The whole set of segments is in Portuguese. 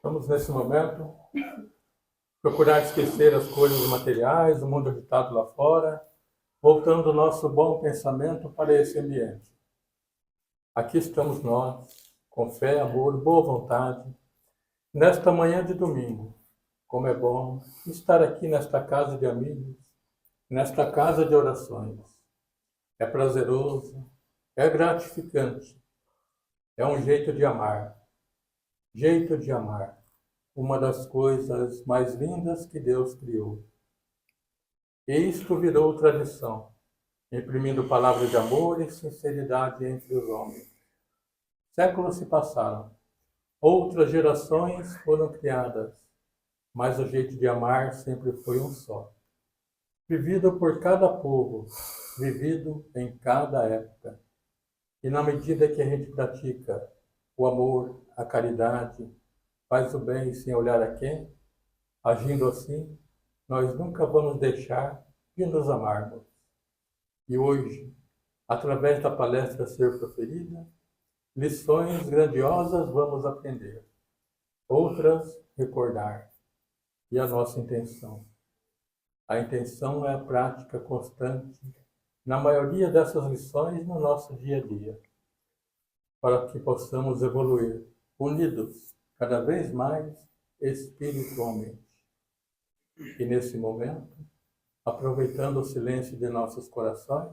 Vamos, nesse momento, procurar esquecer as coisas materiais, o mundo agitado lá fora, voltando o nosso bom pensamento para esse ambiente. Aqui estamos nós, com fé, amor, boa vontade, nesta manhã de domingo. Como é bom estar aqui nesta casa de amigos, nesta casa de orações. É prazeroso, é gratificante, é um jeito de amar. Jeito de amar, uma das coisas mais lindas que Deus criou. E isto virou tradição, imprimindo palavras de amor e sinceridade entre os homens. Séculos se passaram, outras gerações foram criadas, mas o jeito de amar sempre foi um só. Vivido por cada povo, vivido em cada época. E na medida que a gente pratica o amor, a caridade, faz o bem sem olhar a quem, agindo assim, nós nunca vamos deixar de nos amarmos. E hoje, através da palestra a ser proferida, lições grandiosas vamos aprender, outras recordar. E a nossa intenção? A intenção é a prática constante, na maioria dessas lições, no nosso dia a dia, para que possamos evoluir, unidos cada vez mais espiritualmente. E nesse momento, aproveitando o silêncio de nossos corações,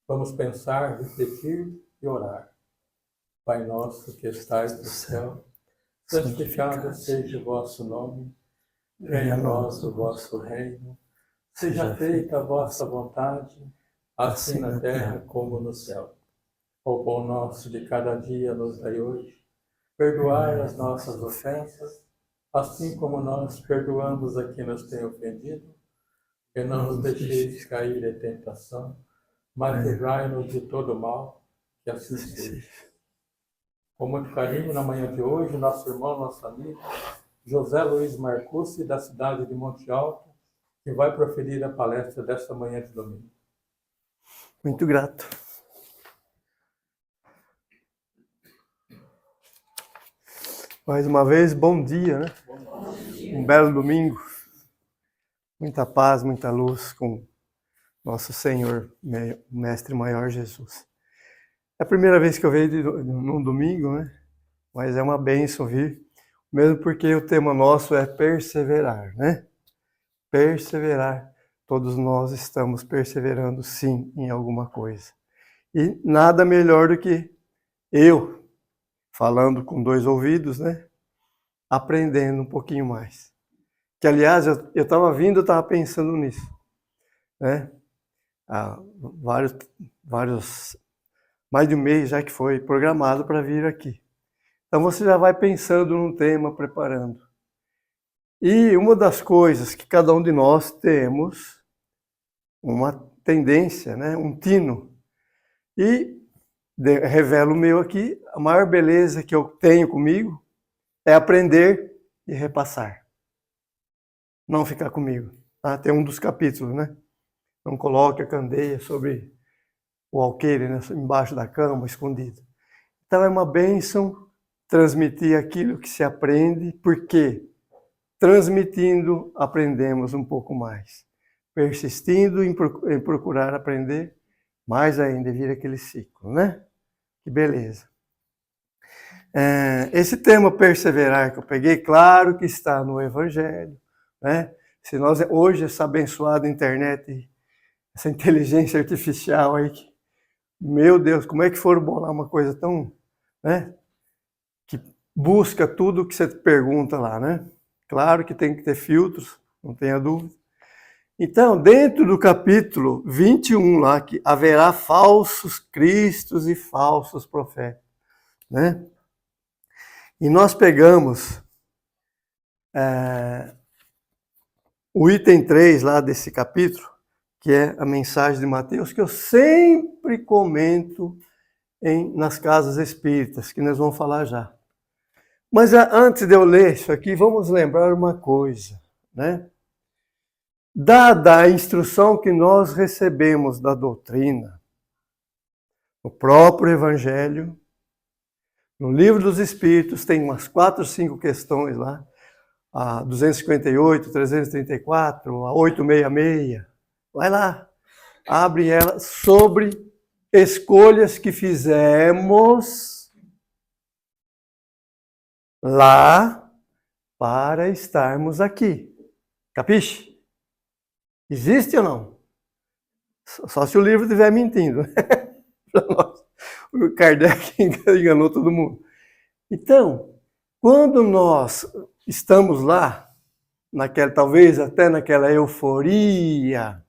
vamos pensar, refletir e orar. Pai nosso que estais no céu, santificado seja o vosso nome, venha a nós o vosso reino, seja feita a vossa vontade, assim na terra como no céu. O pão nosso de cada dia nos dai hoje, perdoai as nossas ofensas, assim como nós perdoamos a quem nos tem ofendido, e não nos deixeis cair em tentação, mas livrai-nos de todo mal, que assim seja. Com muito carinho, na manhã de hoje, nosso irmão, nosso amigo, José Luiz Marcucci, da cidade de Monte Alto, que vai proferir a palestra desta manhã de domingo. Muito grato. Mais uma vez, bom dia, né? Um belo domingo. Muita paz, muita luz com nosso Senhor, Mestre Maior Jesus. É a primeira vez que eu vejo num domingo, né? Mas é uma bênção vir, mesmo porque o tema nosso é perseverar, né? Perseverar. Todos nós estamos perseverando, sim, em alguma coisa. E nada melhor do que eu, falando com dois ouvidos, né? Aprendendo um pouquinho mais. Que, aliás, eu estava vindo, eu estava pensando nisso, né? Há mais de um mês já que foi programado para vir aqui. Então você já vai pensando num tema, preparando. E uma das coisas que cada um de nós temos, uma tendência, né? Um tino. E revelo o meu aqui, a maior beleza que eu tenho comigo é aprender e repassar. Não ficar comigo. Ah, tem um dos capítulos, né? Não coloque a candeia sobre o alqueire, né? Embaixo da cama, escondido. Então é uma bênção transmitir aquilo que se aprende, porque transmitindo aprendemos um pouco mais. Persistindo em procurar aprender, mais ainda vira aquele ciclo, né? Que beleza. Esse tema perseverar que eu peguei, claro que está no Evangelho, né? Se nós hoje, essa abençoada internet, essa inteligência artificial aí, meu Deus, como é que foram bolar uma coisa tão, né? Que busca tudo que você pergunta lá, né? Claro que tem que ter filtros, não tenha dúvida. Então, dentro do capítulo 21 lá, que haverá falsos cristos e falsos profetas, né? E nós pegamos o item 3 lá desse capítulo, que é a mensagem de Mateus, que eu sempre comento nas casas espíritas, que nós vamos falar já. Mas antes de eu ler isso aqui, vamos lembrar uma coisa, né? Dada a instrução que nós recebemos da doutrina, o próprio Evangelho, No Livro dos Espíritos tem umas 4 ou 5 questões lá, a 258, 334, a 866. Vai lá, abre ela sobre escolhas que fizemos lá para estarmos aqui. Capiche? Existe ou não? Só se o livro estiver mentindo. O Kardec enganou todo mundo. Então, quando nós estamos lá, talvez até naquela euforia,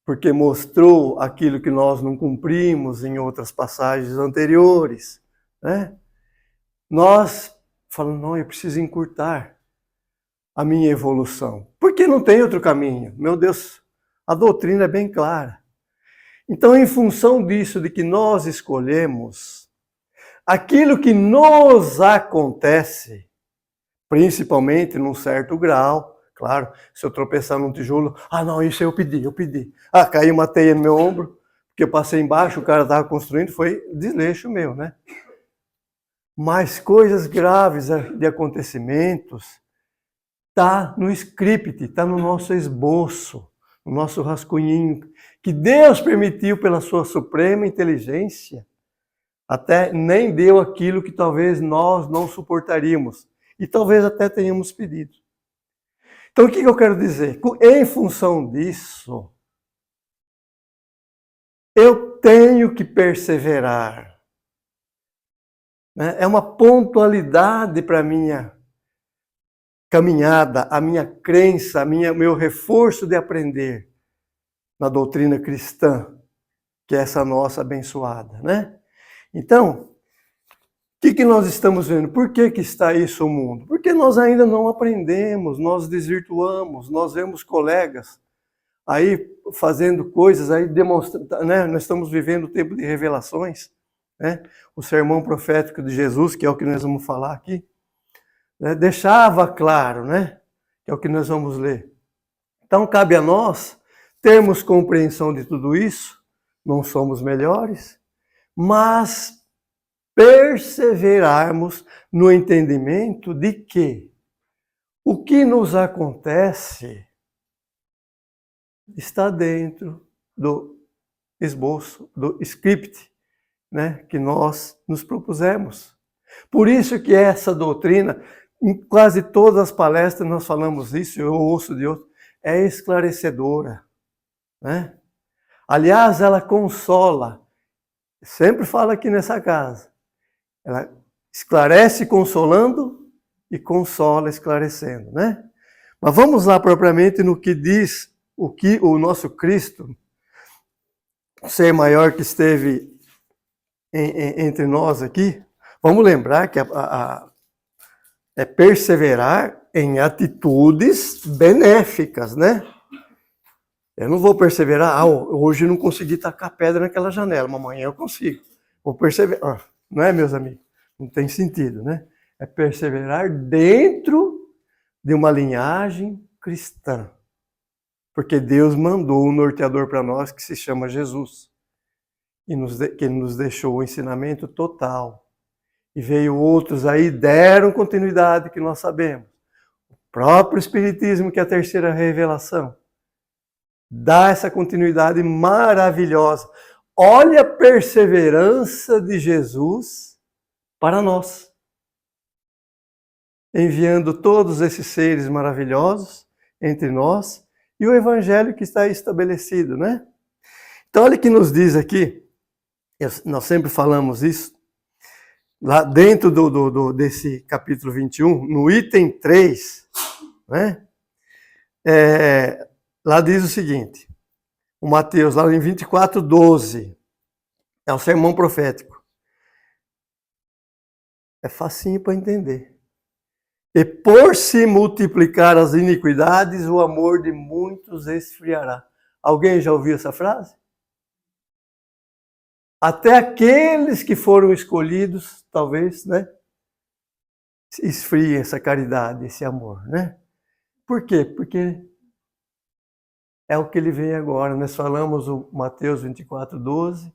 porque mostrou aquilo que nós não cumprimos em outras passagens anteriores, né? Nós falamos, não, eu preciso encurtar a minha evolução. Porque não tem outro caminho. Meu Deus, a doutrina é bem clara. Então, em função disso, de que nós escolhemos, aquilo que nos acontece, principalmente num certo grau, claro, se eu tropeçar num tijolo, não, isso eu pedi. Caiu uma teia no meu ombro, porque eu passei embaixo, o cara estava construindo, foi desleixo meu, né? Mas coisas graves de acontecimentos, está no script, está no nosso esboço, no nosso rascunhinho, que Deus permitiu pela sua suprema inteligência, até nem deu aquilo que talvez nós não suportaríamos, e talvez até tenhamos pedido. Então, o que eu quero dizer? Em função disso, eu tenho que perseverar. É uma pontualidade para a minha caminhada, a minha crença, meu reforço de aprender na doutrina cristã, que é essa nossa abençoada, né? Então, o que nós estamos vendo? Por que está isso no mundo? Porque nós ainda não aprendemos, nós desvirtuamos, nós vemos colegas aí fazendo coisas, aí demonstrando, né? Nós estamos vivendo o tempo de revelações, né? O sermão profético de Jesus, que é o que nós vamos falar aqui, né? Deixava claro, né? Que é o que nós vamos ler. Então, cabe a nós termos compreensão de tudo isso, não somos melhores, mas perseverarmos no entendimento de que o que nos acontece está dentro do esboço, do script, né, que nós nos propusemos. Por isso que essa doutrina, em quase todas as palestras nós falamos isso, eu ouço de outros, é esclarecedora, né? Aliás, ela consola. Sempre falo aqui nessa casa. Ela esclarece consolando e consola esclarecendo, né? Mas vamos lá propriamente no que diz o que o nosso Cristo, ser maior que esteve entre nós aqui. Vamos lembrar que é perseverar em atitudes benéficas, né? Eu não vou perseverar, hoje eu não consegui tacar pedra naquela janela, mas amanhã eu consigo. Vou perseverar. Não é, meus amigos? Não tem sentido, né? É perseverar dentro de uma linhagem cristã. Porque Deus mandou um norteador para nós que se chama Jesus. E que nos deixou o ensinamento total. E veio outros aí, deram continuidade, que nós sabemos. O próprio Espiritismo, que é a terceira revelação, dá essa continuidade maravilhosa. Olha a perseverança de Jesus para nós, enviando todos esses seres maravilhosos entre nós e o evangelho que está estabelecido, né? Então, olha o que nos diz aqui, nós sempre falamos isso, lá dentro desse capítulo 21, no item 3, né? Lá diz o seguinte, o Mateus, lá em 24:12, é o sermão profético. É facinho para entender. E por se multiplicar as iniquidades, o amor de muitos esfriará. Alguém já ouviu essa frase? Até aqueles que foram escolhidos, talvez, né? Esfriem essa caridade, esse amor, né? Por quê? Porque é o que ele vem agora. Nós falamos o Mateus 24:12,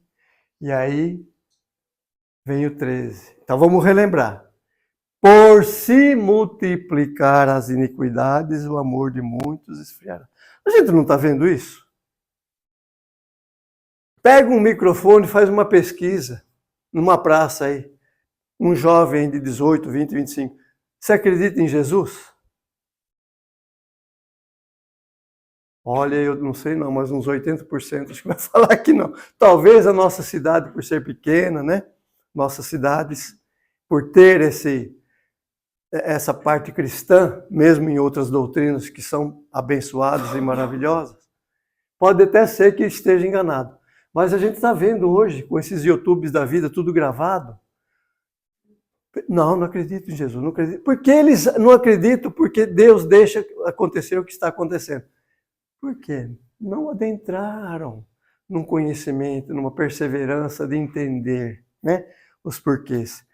e aí vem o 13. Então vamos relembrar. Por se multiplicar as iniquidades, o amor de muitos esfriará. A gente não está vendo isso? Pega um microfone e faz uma pesquisa numa praça aí. Um jovem de 18, 20, 25. Você acredita em Jesus? Olha, eu não sei não, mas uns 80% acho que vai falar que não. Talvez a nossa cidade, por ser pequena, né? Nossas cidades, por ter essa parte cristã, mesmo em outras doutrinas que são abençoadas e maravilhosas, pode até ser que esteja enganado. Mas a gente está vendo hoje, com esses YouTubes da vida, tudo gravado. Não acredito em Jesus, não acredito. Porque eles não acreditam porque Deus deixa acontecer o que está acontecendo. Por quê? Não adentraram num conhecimento, numa perseverança de entender, né, os porquês.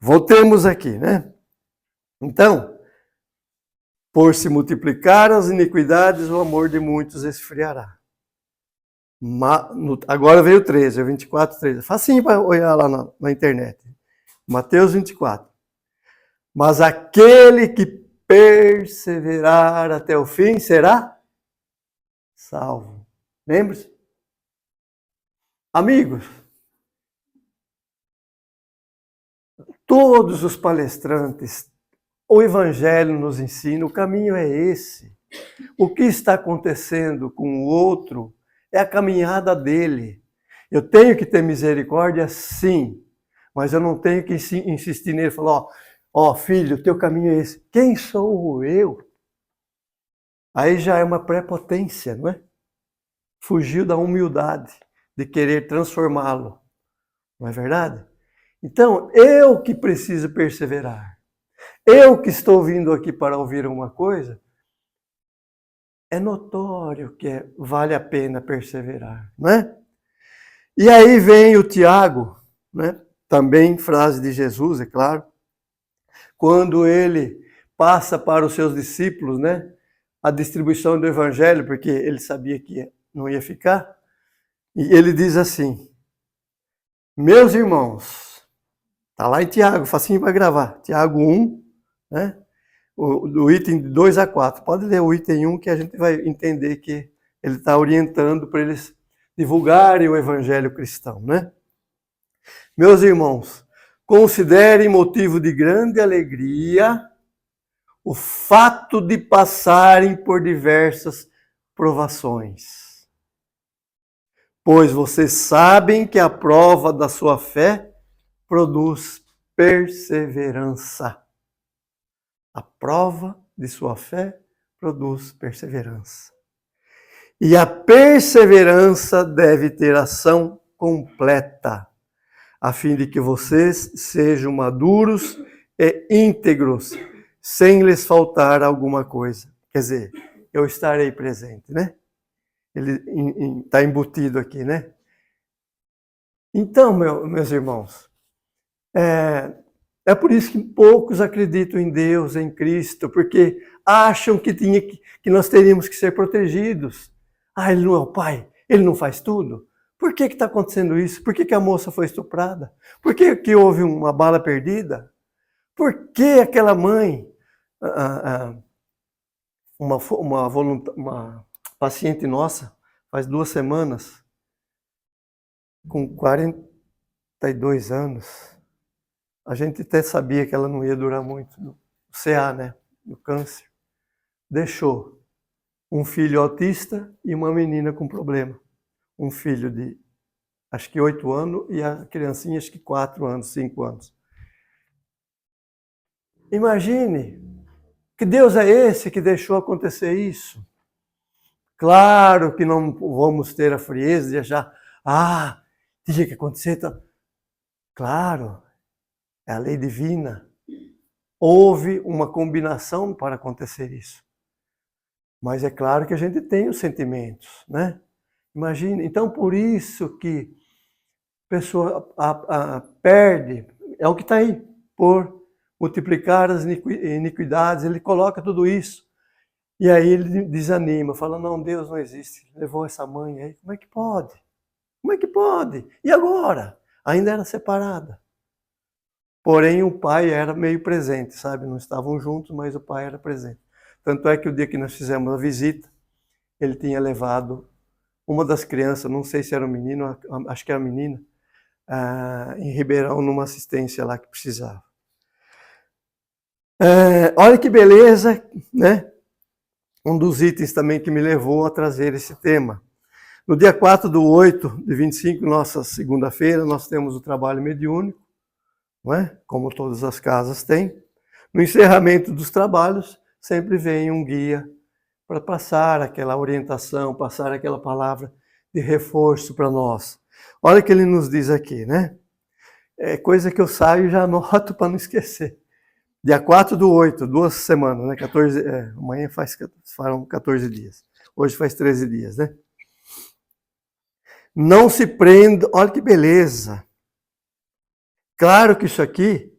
Voltemos aqui, né? Então, por se multiplicar as iniquidades, o amor de muitos esfriará. Agora veio o 13, o 24, 13. Facinho para olhar lá na internet. Mateus 24. Mas aquele que perseverar até o fim será salvo. Lembre-se? Amigos, todos os palestrantes, o Evangelho nos ensina, o caminho é esse. O que está acontecendo com o outro é a caminhada dele. Eu tenho que ter misericórdia, sim, mas eu não tenho que insistir nele e falar, ó filho, o teu caminho é esse. Quem sou eu? Aí já é uma prepotência, não é? Fugiu da humildade de querer transformá-lo. Não é verdade? Então, eu que preciso perseverar. Eu que estou vindo aqui para ouvir uma coisa, é notório que vale a pena perseverar, não é? E aí vem o Tiago, né? Também frase de Jesus, é claro, quando ele passa para os seus discípulos, né, a distribuição do evangelho, porque ele sabia que não ia ficar, e ele diz assim, meus irmãos, está lá em Tiago, facinho para gravar, Tiago 1, né, do item 2 a 4, pode ler o item 1 que a gente vai entender que ele está orientando para eles divulgarem o evangelho cristão, né? Meus irmãos, considerem motivo de grande alegria o fato de passarem por diversas provações. Pois vocês sabem que a prova da sua fé produz perseverança. A prova de sua fé produz perseverança. E a perseverança deve ter ação completa, a fim de que vocês sejam maduros e íntegros, sem lhes faltar alguma coisa. Quer dizer, eu estarei presente, né? Ele está embutido aqui, né? Então, meus irmãos, é por isso que poucos acreditam em Deus, em Cristo, porque acham que nós teríamos que ser protegidos. Ah, ele não é o pai, ele não faz tudo. Por que está acontecendo isso? Por que a moça foi estuprada? Por que houve uma bala perdida? Por que aquela mãe, uma paciente nossa, faz 2 semanas, com 42 anos, a gente até sabia que ela não ia durar muito, no CA, né, no câncer, deixou um filho autista e uma menina com problema. Um filho de, acho que 8 anos, e a criancinha, acho que 4 anos, 5 anos. Imagine, que Deus é esse que deixou acontecer isso? Claro que não vamos ter a frieza de achar, tinha que acontecer. Claro, é a lei divina. Houve uma combinação para acontecer isso. Mas é claro que a gente tem os sentimentos, né? Imagine, então por isso que a pessoa perde, é o que está aí, por multiplicar as iniquidades, ele coloca tudo isso. E aí ele desanima, fala, não, Deus não existe, levou essa mãe aí, como é que pode? Como é que pode? E agora? Ainda era separada. Porém, o pai era meio presente, sabe? Não estavam juntos, mas o pai era presente. Tanto é que o dia que nós fizemos a visita, ele tinha levado uma das crianças, não sei se era um menino, acho que era menina, em Ribeirão, numa assistência lá que precisava. Olha que beleza, né? Um dos itens também que me levou a trazer esse tema. No dia 4/8/25, nossa segunda-feira, nós temos o trabalho mediúnico, não é? Como todas as casas têm. No encerramento dos trabalhos, sempre vem um guia para passar aquela orientação, passar aquela palavra de reforço para nós. Olha o que ele nos diz aqui, né? É coisa que eu saio e já anoto para não esquecer. Dia 4/8, 2 semanas, né? 14, amanhã farão 14 dias. Hoje faz 13 dias, né? Não se prenda, olha que beleza. Claro que isso aqui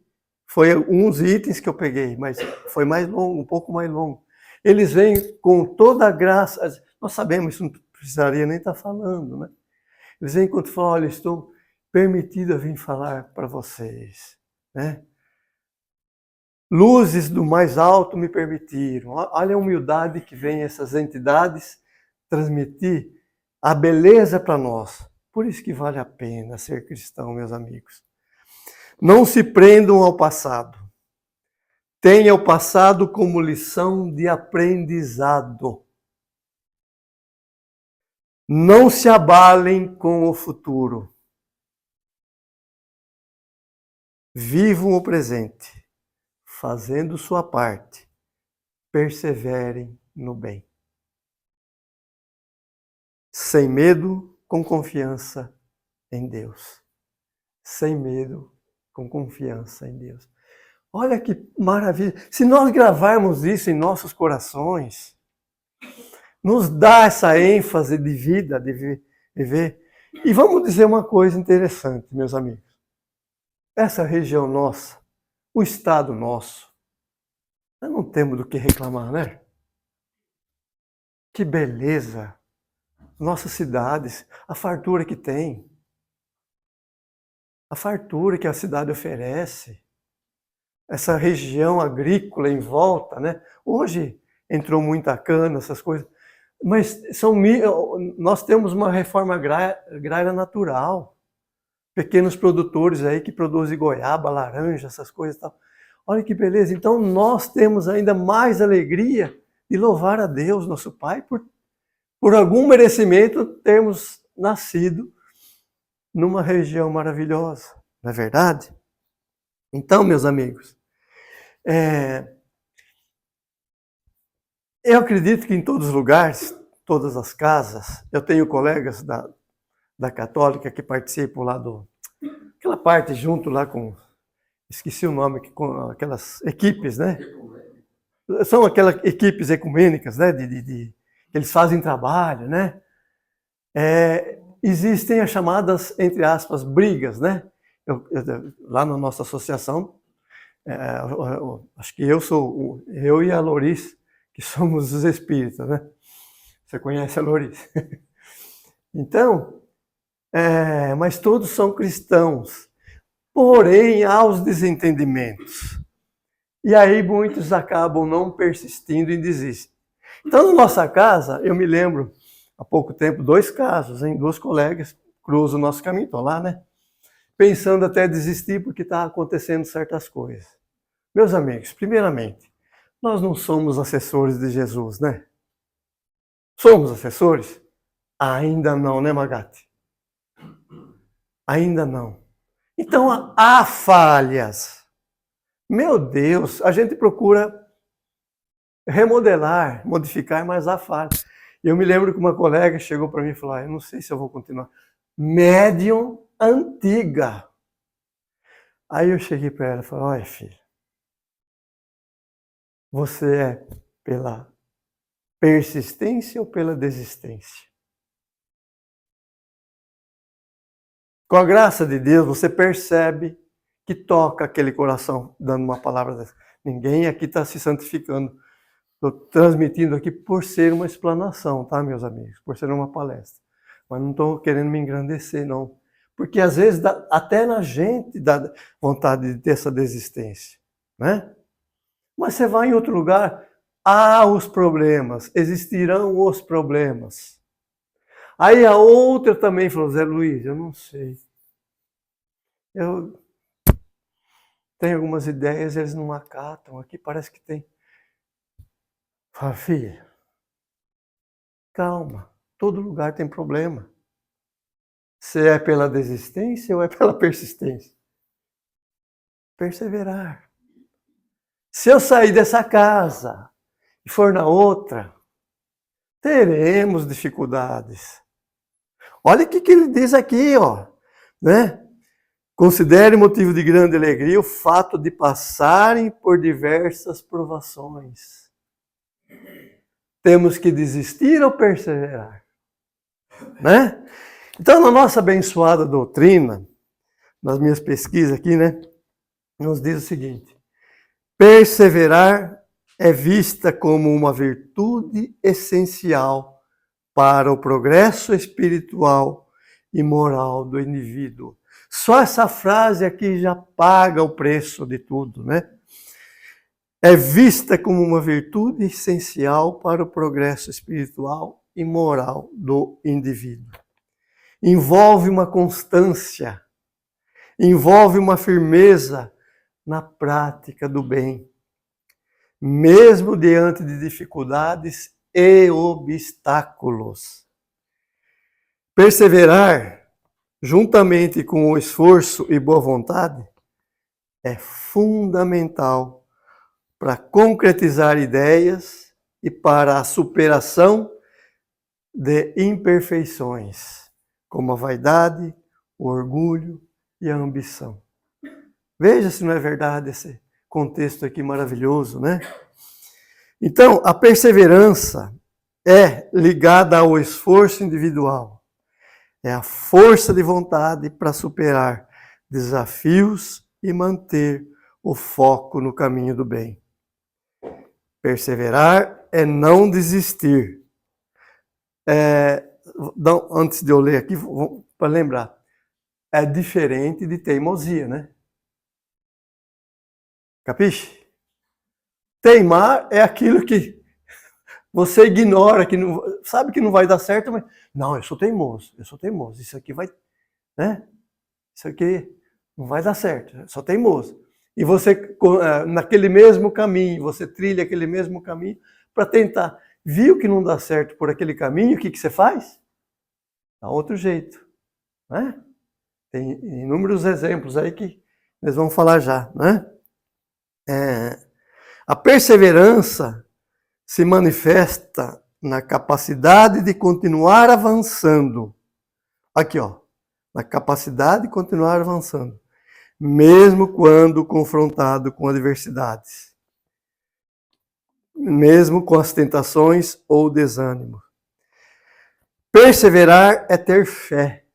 foi uns itens que eu peguei, mas foi mais longo, um pouco mais longo. Eles vêm com toda a graça, nós sabemos, isso não precisaria nem estar falando, né? Eles vêm quando falam, olha, estou permitido a vir falar para vocês, né? Luzes do mais alto me permitiram. Olha a humildade que vem essas entidades transmitir a beleza para nós. Por isso que vale a pena ser cristão, meus amigos. Não se prendam ao passado. Tenha o passado como lição de aprendizado. Não se abalem com o futuro. Vivam o presente, fazendo sua parte. Perseverem no bem. Sem medo, com confiança em Deus. Sem medo, com confiança em Deus. Olha que maravilha. Se nós gravarmos isso em nossos corações, nos dá essa ênfase de vida, de viver. E vamos dizer uma coisa interessante, meus amigos. Essa região nossa, o estado nosso, nós não temos do que reclamar, né? Que beleza! Nossas cidades, a fartura que tem, a fartura que a cidade oferece, essa região agrícola em volta, né? Hoje entrou muita cana, essas coisas, mas nós temos uma reforma agrária natural, pequenos produtores aí que produzem goiaba, laranja, essas coisas e tal. Olha que beleza! Então nós temos ainda mais alegria de louvar a Deus, nosso Pai, por algum merecimento termos nascido numa região maravilhosa, não é verdade? Então, meus amigos, eu acredito que em todos os lugares, todas as casas, eu tenho colegas da Católica que participam lá aquela parte junto lá com, esqueci o nome, com aquelas equipes, né? São aquelas equipes ecumênicas, né? Eles fazem trabalho, né? Existem as chamadas, entre aspas, brigas, né? Lá na nossa associação, acho que eu e a Loris, que somos os espíritas, né? Você conhece a Loris? Então, mas todos são cristãos, porém há os desentendimentos. E aí muitos acabam não persistindo e desistem. Então, na nossa casa, eu me lembro, há pouco tempo, 2 casos, hein? 2 colegas cruzam o nosso caminho, estão lá, né? Pensando até desistir porque está acontecendo certas coisas. Meus amigos, primeiramente, nós não somos assessores de Jesus, né? Somos assessores? Ainda não, né, Magatti? Ainda não. Então, há falhas. Meu Deus, a gente procura remodelar, modificar, mas há falhas. Eu me lembro que uma colega chegou para mim e falou, eu não sei se eu vou continuar. Médium antiga. Aí eu cheguei para ela e falei, olha, filha, você é pela persistência ou pela desistência? Com a graça de Deus, você percebe que toca aquele coração, dando uma palavra dessa. Ninguém aqui está se santificando. Estou transmitindo aqui por ser uma explanação, tá, meus amigos? Por ser uma palestra. Mas não estou querendo me engrandecer, não. Porque às vezes até na gente dá vontade de ter essa desistência, né? Mas você vai em outro lugar, há os problemas, existirão os problemas. Aí a outra também falou, Zé Luiz, eu não sei. Eu tenho algumas ideias, eles não acatam. Aqui parece que tem. Fala, filha, calma, todo lugar tem problema. Se é pela desistência ou é pela persistência? Perseverar. Se eu sair dessa casa e for na outra, teremos dificuldades. Olha o que ele diz aqui, ó, né? Considere motivo de grande alegria o fato de passarem por diversas provações. Temos que desistir ou perseverar, né? Então, na nossa abençoada doutrina, nas minhas pesquisas aqui, né, nos diz o seguinte: perseverar é vista como uma virtude essencial para o progresso espiritual e moral do indivíduo. Só essa frase aqui já paga o preço de tudo, né? É vista como uma virtude essencial para o progresso espiritual e moral do indivíduo. Envolve uma constância, envolve uma firmeza na prática do bem, mesmo diante de dificuldades e obstáculos. Perseverar, juntamente com o esforço e boa vontade, é fundamental para concretizar ideias e para a superação de imperfeições, como a vaidade, o orgulho e a ambição. Veja se não é verdade esse contexto aqui maravilhoso, né? Então, a perseverança é ligada ao esforço individual. É a força de vontade para superar desafios e manter o foco no caminho do bem. Perseverar é não desistir. Antes de eu ler aqui, para lembrar, é diferente de teimosia, né? Capiche? Teimar é aquilo que você ignora, que não, sabe que não vai dar certo, mas não, eu sou teimoso, isso aqui vai, né? Isso aqui não vai dar certo, eu sou teimoso. E você, naquele mesmo caminho, você trilha aquele mesmo caminho para tentar. Viu que não dá certo por aquele caminho, o que você faz? Dá outro jeito, né? Tem inúmeros exemplos aí que nós vamos falar já, né? A perseverança se manifesta na capacidade de continuar avançando. Aqui, ó, na capacidade de continuar avançando, mesmo quando confrontado com adversidades, mesmo com as tentações ou desânimo. Perseverar é ter fé,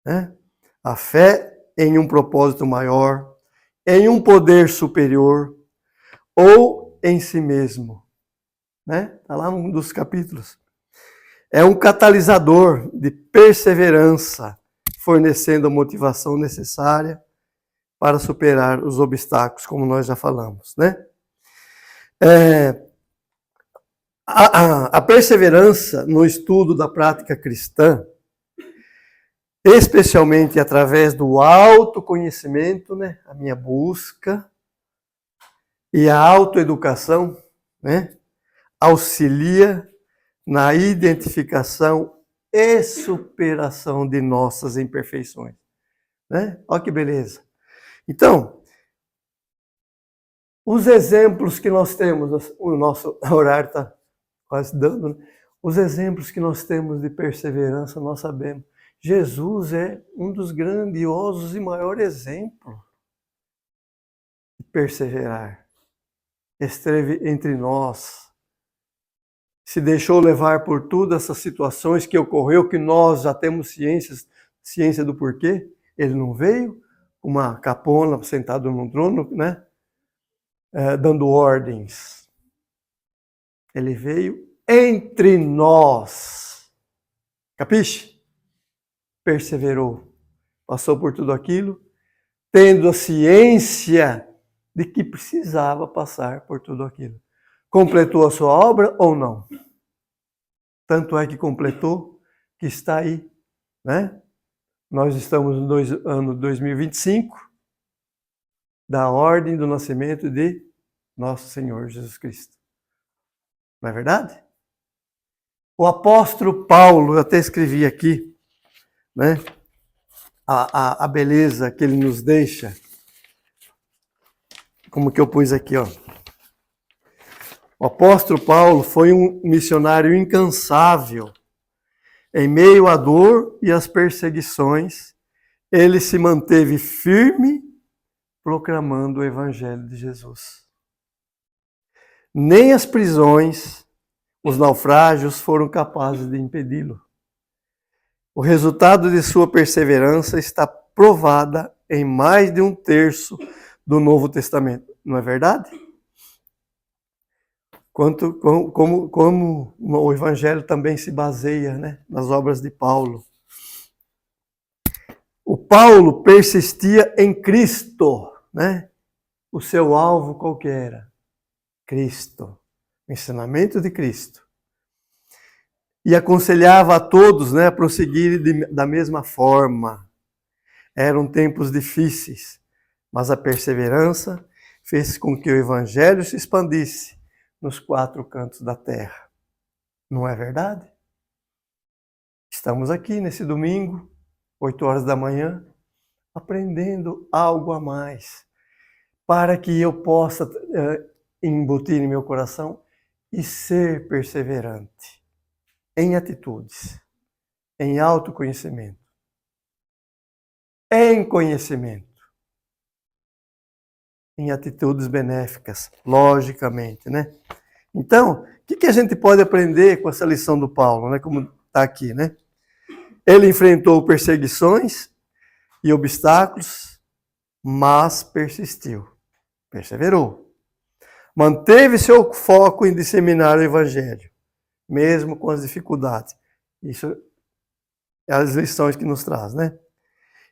né? A fé em um propósito maior, em um poder superior ou em si mesmo, né? Está lá num dos capítulos. É um catalisador de perseverança, fornecendo a motivação necessária para superar os obstáculos, como nós já falamos, né? A perseverança no estudo da prática cristã, especialmente através do autoconhecimento, né? A minha busca e a autoeducação, né? Auxilia na identificação e superação de nossas imperfeições, né? Olha que beleza. Então, os exemplos que nós temos, o nosso horário está quase dando, né? Os exemplos que nós temos de perseverança, nós sabemos. Jesus é um dos grandiosos e maiores exemplos de perseverar. Esteve entre nós, se deixou levar por todas essas situações que ocorreu, que nós já temos ciência do porquê. Ele não veio com uma capona sentado num trono, né? Dando ordens. Ele veio entre nós. Capiche? Perseverou. Passou por tudo aquilo, tendo a ciência de que precisava passar por tudo aquilo. Completou a sua obra ou não? Tanto é que completou, que está aí, né? Nós estamos no ano 2025, da ordem do nascimento de nosso Senhor Jesus Cristo. Não é verdade? O apóstolo Paulo, eu até escrevi aqui, né? A beleza que ele nos deixa. Como que eu pus aqui, ó. O apóstolo Paulo foi um missionário incansável. Em meio à dor e às perseguições, ele se manteve firme, proclamando o evangelho de Jesus. Nem as prisões, os naufrágios foram capazes de impedi-lo. O resultado de sua perseverança está provada em mais de 1/3 do Novo Testamento. Não é verdade? Como o Evangelho também se baseia, né, nas obras de Paulo. O Paulo persistia em Cristo, né? O seu alvo qual que era? Cristo. O ensinamento de Cristo. E aconselhava a todos, né, a prosseguir da mesma forma. Eram tempos difíceis, mas a perseverança fez com que o Evangelho se expandisse nos 4 cantos da terra. Não é verdade? Estamos aqui nesse domingo, 8 horas da manhã, aprendendo algo a mais, para que eu possa embutir em meu coração e ser perseverante em atitudes, em autoconhecimento, em conhecimento, em atitudes benéficas, logicamente, né? Então, o que a gente pode aprender com essa lição do Paulo, né? Como está aqui, né? Ele enfrentou perseguições e obstáculos, mas persistiu, perseverou. Manteve seu foco em disseminar o evangelho, mesmo com as dificuldades. Isso é as lições que nos traz, né?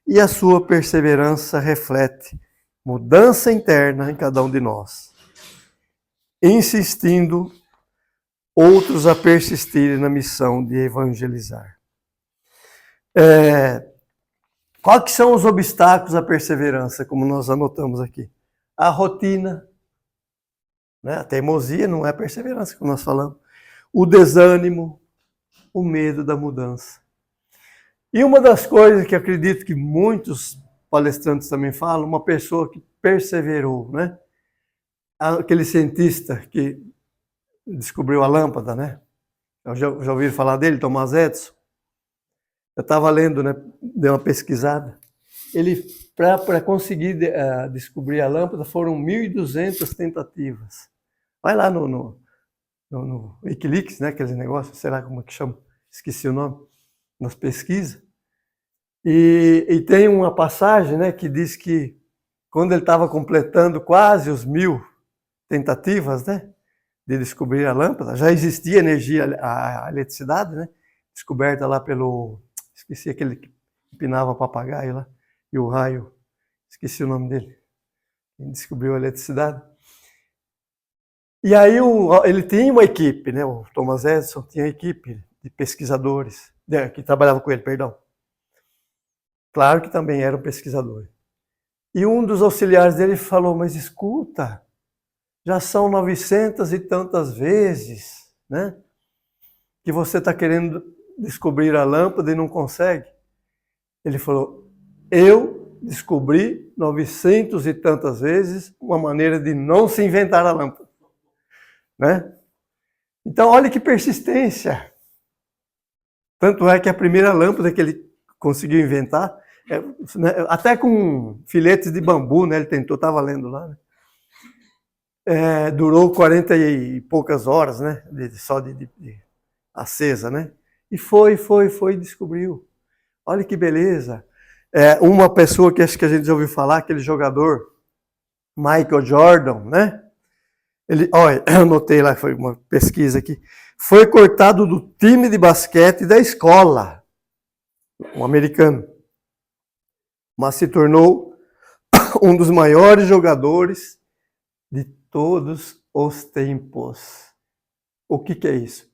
E a sua perseverança reflete mudança interna em cada um de nós, insistindo outros a persistirem na missão de evangelizar. Quais que são os obstáculos à perseverança, como nós anotamos aqui? A rotina, né? A teimosia não é perseverança, como nós falamos. O desânimo, o medo da mudança. E uma das coisas que acredito que muitos palestrantes também falam, uma pessoa que perseverou, né? Aquele cientista que descobriu a lâmpada, né? Já ouviram falar dele, Thomas Edison? Eu estava lendo, né? Dei uma pesquisada. Ele, para conseguir descobrir a lâmpada, foram 1.200 tentativas. Vai lá no Wikileaks, né? Aqueles negócios, sei lá como é que chama, esqueci o nome, nas pesquisas. E tem uma passagem, né, que diz que quando ele estava completando quase os 1.000 tentativas, né, de descobrir a lâmpada, já existia energia, a eletricidade, né, descoberta lá pelo, esqueci aquele que empinava papagaio lá, e o raio, esqueci o nome dele, ele descobriu a eletricidade. E aí ele tinha uma equipe, né, o Thomas Edison tinha uma equipe de pesquisadores, que trabalhava com ele, perdão. Claro que também era um pesquisador. E um dos auxiliares dele falou, mas escuta, já são 900 e tantas vezes, né, que você está querendo descobrir a lâmpada e não consegue. Ele falou, eu descobri 900 e tantas vezes uma maneira de não se inventar a lâmpada. Né? Então, olha que persistência. Tanto é que a primeira lâmpada que ele conseguiu inventar, até com filetes de bambu, né? Ele tentou, estava lendo lá, né? Durou 40 e poucas horas, né? Só de acesa, né? E foi e descobriu. Olha que beleza. Uma pessoa que acho que a gente já ouviu falar, aquele jogador, Michael Jordan, né? Ele, olha, eu anotei lá, foi uma pesquisa aqui, foi cortado do time de basquete da escola, um americano. mas se tornou um dos maiores jogadores de todos os tempos. O que é isso?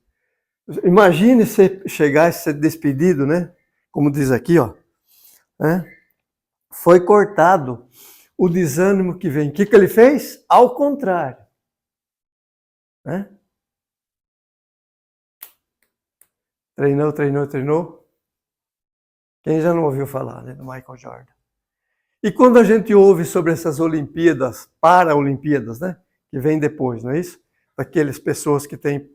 Imagine você chegar e ser despedido, né? Como diz aqui, ó. Né? Foi cortado o desânimo que vem. O que ele fez? Ao contrário. Né? Treinou. Quem já não ouviu falar, né, do Michael Jordan? E quando a gente ouve sobre essas Olimpíadas, Paralimpíadas, né, que vem depois, não é isso? Daquelas pessoas que têm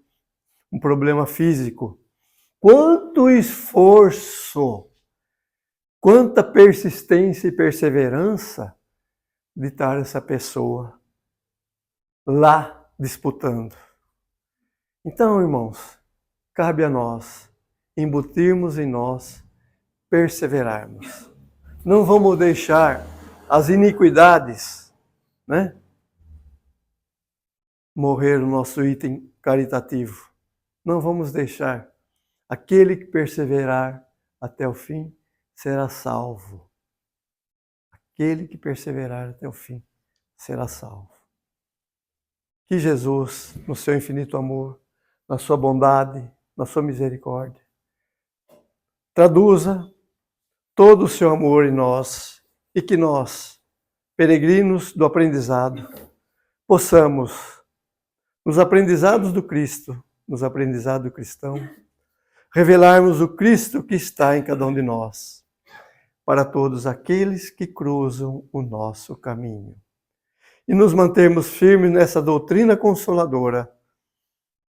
um problema físico. Quanto esforço, quanta persistência e perseverança de estar essa pessoa lá disputando. Então, irmãos, cabe a nós embutirmos em nós, perseverarmos. Não vamos deixar as iniquidades, né, morrer no nosso item caritativo. Não vamos deixar. Aquele que perseverar até o fim será salvo. Aquele que perseverar até o fim será salvo. Que Jesus, no seu infinito amor, na sua bondade, na sua misericórdia, traduza todo o seu amor em nós e que nós, peregrinos do aprendizado, possamos, nos aprendizados do Cristo, nos aprendizados do cristão, revelarmos o Cristo que está em cada um de nós, para todos aqueles que cruzam o nosso caminho. E nos mantermos firmes nessa doutrina consoladora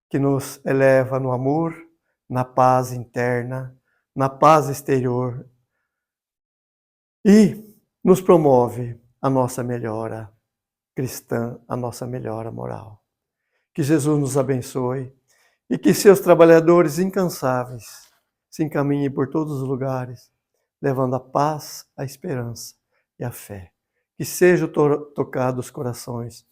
que nos eleva no amor, na paz interna, na paz exterior e nos promove a nossa melhora cristã, a nossa melhora moral. Que Jesus nos abençoe e que seus trabalhadores incansáveis se encaminhem por todos os lugares, levando a paz, a esperança e a fé. Que sejam tocados os corações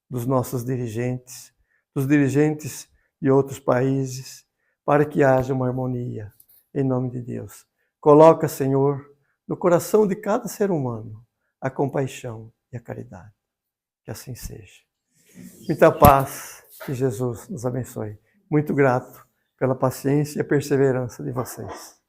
dos nossos dirigentes, dos dirigentes de outros países, para que haja uma harmonia, em nome de Deus. Coloca, Senhor, no coração de cada ser humano a compaixão e a caridade. Que assim seja. Muita paz, que Jesus nos abençoe. Muito grato pela paciência e a perseverança de vocês.